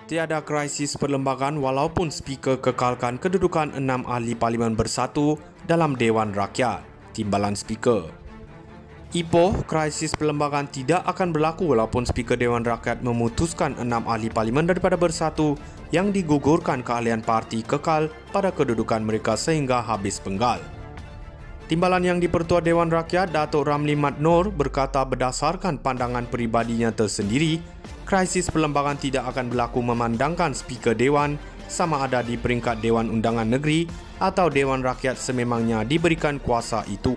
Tiada krisis perlembagaan walaupun Speaker kekalkan kedudukan 6 ahli Parlimen bersatu dalam Dewan Rakyat. Timbalan Speaker. Ipoh, krisis perlembagaan tidak akan berlaku walaupun Speaker Dewan Rakyat memutuskan 6 ahli Parlimen daripada bersatu yang digugurkan keahlian parti kekal pada kedudukan mereka sehingga habis penggal. Timbalan yang di-Pertua Dewan Rakyat, Datuk Ramli Mat Nor berkata berdasarkan pandangan peribadinya tersendiri, krisis perlembagaan tidak akan berlaku memandangkan Speaker Dewan sama ada di peringkat Dewan Undangan Negeri atau Dewan Rakyat sememangnya diberikan kuasa itu.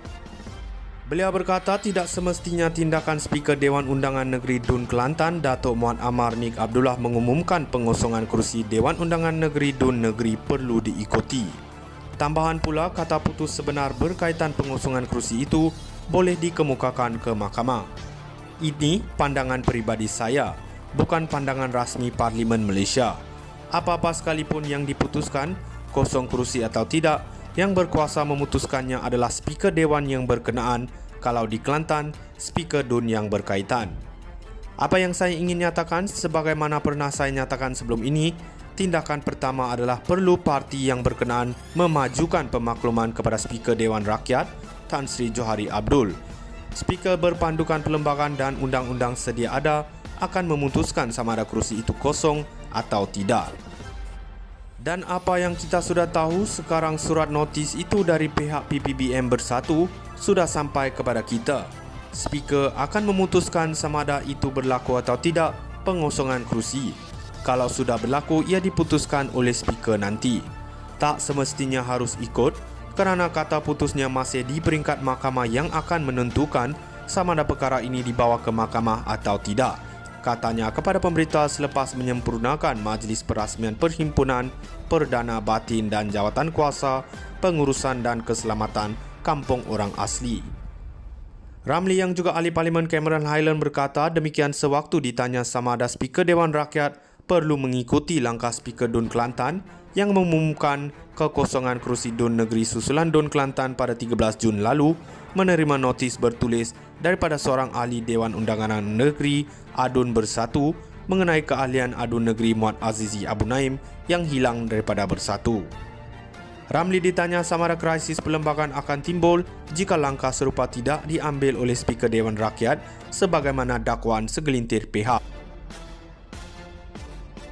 Beliau berkata tidak semestinya tindakan Speaker Dewan Undangan Negeri Dun Kelantan, Datuk Muhammad Amar Nik Abdullah mengumumkan pengosongan kerusi Dewan Undangan Negeri Dun Negeri perlu diikuti. Tambahan pula, kata putus sebenar berkaitan pengosongan kerusi itu boleh dikemukakan ke mahkamah. Ini pandangan peribadi saya, bukan pandangan rasmi Parlimen Malaysia. Apa-apa sekalipun yang diputuskan, kosong kerusi atau tidak, yang berkuasa memutuskannya adalah Speaker Dewan yang berkenaan, kalau di Kelantan, Speaker Dun yang berkaitan. Apa yang saya ingin nyatakan, sebagaimana pernah saya nyatakan sebelum ini, tindakan pertama adalah perlu parti yang berkenaan memajukan pemakluman kepada Speaker Dewan Rakyat, Tan Sri Johari Abdul. Speaker berpandukan perlembagaan dan undang-undang sedia ada akan memutuskan sama ada kerusi itu kosong atau tidak. Dan apa yang kita sudah tahu, sekarang surat notis itu dari pihak PPBM bersatu sudah sampai kepada kita. Speaker akan memutuskan sama ada itu berlaku atau tidak pengosongan kerusi. Kalau sudah berlaku, ia diputuskan oleh Speaker nanti. Tak semestinya harus ikut kerana kata putusnya masih di peringkat mahkamah yang akan menentukan sama ada perkara ini dibawa ke mahkamah atau tidak. Katanya kepada pemberita selepas menyempurnakan Majlis Perasmian Perhimpunan Perdana Batin dan Jawatan Kuasa Pengurusan dan Keselamatan Kampung Orang Asli. Ramli yang juga ahli Parlimen Cameron Highland berkata demikian sewaktu ditanya sama ada Speaker Dewan Rakyat perlu mengikuti langkah Speaker Dun Kelantan yang mengumumkan kekosongan kerusi Dun Negeri susulan Dun Kelantan pada 13 Jun lalu menerima notis bertulis daripada seorang ahli Dewan Undangan Negeri Adun Bersatu mengenai keahlian Adun Negeri Muhammad Azizi Abu Naim yang hilang daripada Bersatu. Ramli ditanya sama ada krisis perlembagaan akan timbul jika langkah serupa tidak diambil oleh Speaker Dewan Rakyat sebagaimana dakwaan segelintir pihak.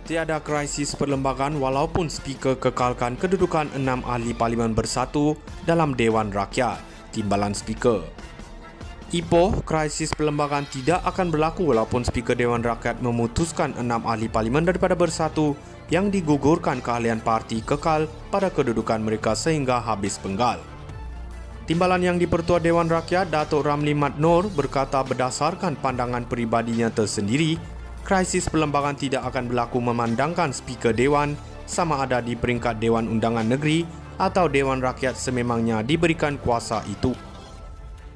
Tiada krisis perlembagaan walaupun Speaker kekalkan kedudukan 6 ahli Parlimen bersatu dalam Dewan Rakyat. Timbalan Speaker. Ipoh, krisis perlembagaan tidak akan berlaku walaupun Speaker Dewan Rakyat memutuskan 6 ahli Parlimen daripada bersatu yang digugurkan keahlian parti kekal pada kedudukan mereka sehingga habis penggal. Timbalan yang di-Pertua Dewan Rakyat, Datuk Ramli Mat Nor berkata berdasarkan pandangan peribadinya tersendiri, krisis perlembagaan tidak akan berlaku memandangkan Speaker Dewan sama ada di peringkat Dewan Undangan Negeri atau Dewan Rakyat sememangnya diberikan kuasa itu.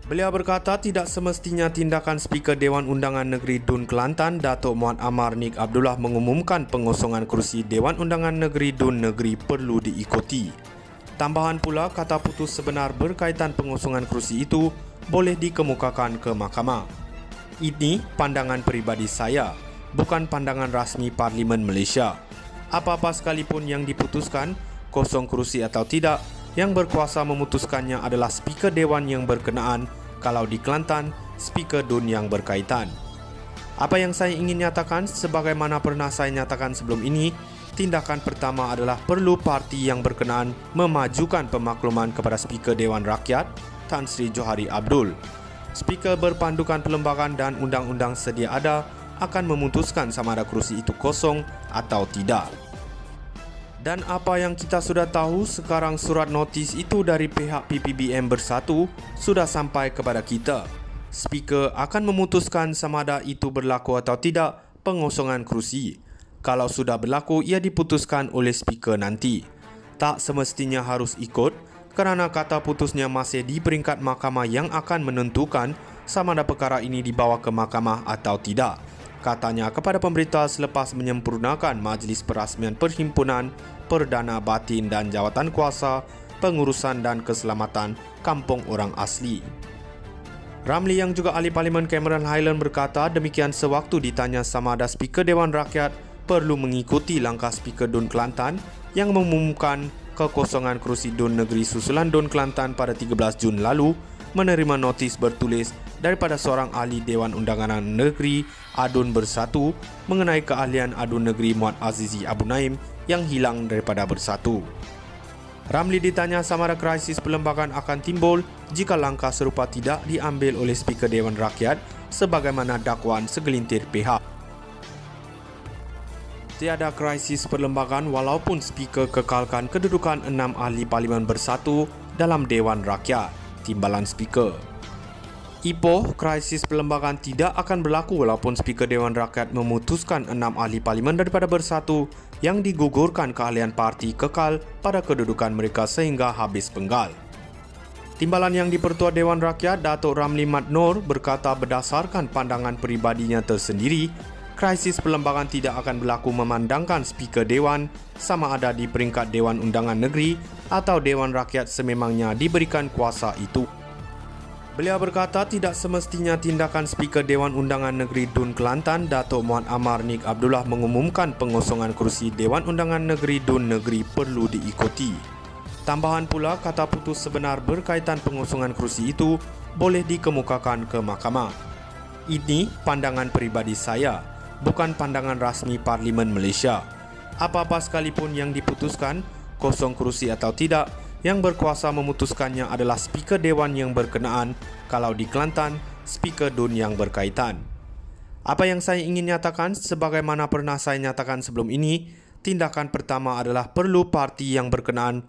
Beliau berkata tidak semestinya tindakan Speaker Dewan Undangan Negeri Dun Kelantan, Datuk Muhammad Amar Nik Abdullah mengumumkan pengosongan kerusi Dewan Undangan Negeri Dun Negeri perlu diikuti. Tambahan pula, kata putus sebenar berkaitan pengosongan kerusi itu boleh dikemukakan ke mahkamah. Ini pandangan peribadi saya, bukan pandangan rasmi Parlimen Malaysia. Apa-apa sekalipun yang diputuskan, kosong kerusi atau tidak, yang berkuasa memutuskannya adalah Speaker Dewan yang berkenaan, kalau di Kelantan, Speaker Dun yang berkaitan. Apa yang saya ingin nyatakan, sebagaimana pernah saya nyatakan sebelum ini, tindakan pertama adalah perlu parti yang berkenaan memajukan pemakluman kepada Speaker Dewan Rakyat, Tan Sri Johari Abdul. Speaker berpandukan perlembagaan dan undang-undang sedia ada akan memutuskan sama ada kerusi itu kosong atau tidak. Dan apa yang kita sudah tahu, sekarang surat notis itu dari pihak PPBM bersatu sudah sampai kepada kita. Speaker akan memutuskan sama ada itu berlaku atau tidak pengosongan kerusi. Kalau sudah berlaku, ia diputuskan oleh Speaker nanti. Tak semestinya harus ikut kerana kata putusnya masih di peringkat mahkamah yang akan menentukan sama ada perkara ini dibawa ke mahkamah atau tidak. Katanya kepada pemberita selepas menyempurnakan Majlis Perasmian Perhimpunan Perdana Batin dan Jawatan Kuasa Pengurusan dan Keselamatan Kampung Orang Asli. Ramli yang juga ahli Parlimen Cameron Highland berkata demikian sewaktu ditanya sama ada Speaker Dewan Rakyat perlu mengikuti langkah Speaker DUN Kelantan yang mengumumkan kekosongan kerusi DUN Negeri susulan DUN Kelantan pada 13 Jun lalu menerima notis bertulis daripada seorang ahli Dewan Undangan Negeri Adun Bersatu mengenai keahlian Adun Negeri Muhammad Azizi Abu Naim yang hilang daripada Bersatu. Ramli ditanya samara krisis perlembagaan akan timbul jika langkah serupa tidak diambil oleh Speaker Dewan Rakyat sebagaimana dakwaan segelintir pihak. Tiada krisis perlembagaan walaupun Speaker kekalkan kedudukan 6 ahli Parlimen Bersatu dalam Dewan Rakyat, timbalan Speaker. Ipoh, krisis perlembagaan tidak akan berlaku walaupun Speaker Dewan Rakyat memutuskan 6 ahli Parlimen daripada Bersatu yang digugurkan keahlian parti kekal pada kedudukan mereka sehingga habis penggal. Timbalan yang di-Pertua Dewan Rakyat, Datuk Ramli Mat Noor berkata berdasarkan pandangan peribadinya tersendiri, krisis perlembagaan tidak akan berlaku memandangkan Speaker Dewan sama ada di peringkat Dewan Undangan Negeri atau Dewan Rakyat sememangnya diberikan kuasa itu. Beliau berkata tidak semestinya tindakan Speaker Dewan Undangan Negeri DUN Kelantan, Datuk Muhammad Amar Nik Abdullah mengumumkan pengosongan kerusi Dewan Undangan Negeri DUN Negeri perlu diikuti. Tambahan pula, kata putus sebenar berkaitan pengosongan kerusi itu boleh dikemukakan ke mahkamah. Ini pandangan peribadi saya, bukan pandangan rasmi Parlimen Malaysia. Apa-apa sekalipun yang diputuskan, kosong kerusi atau tidak, yang berkuasa memutuskannya adalah Speaker Dewan yang berkenaan, kalau di Kelantan, Speaker DUN yang berkaitan. Apa yang saya ingin nyatakan, sebagaimana pernah saya nyatakan sebelum ini, tindakan pertama adalah perlu parti yang berkenaan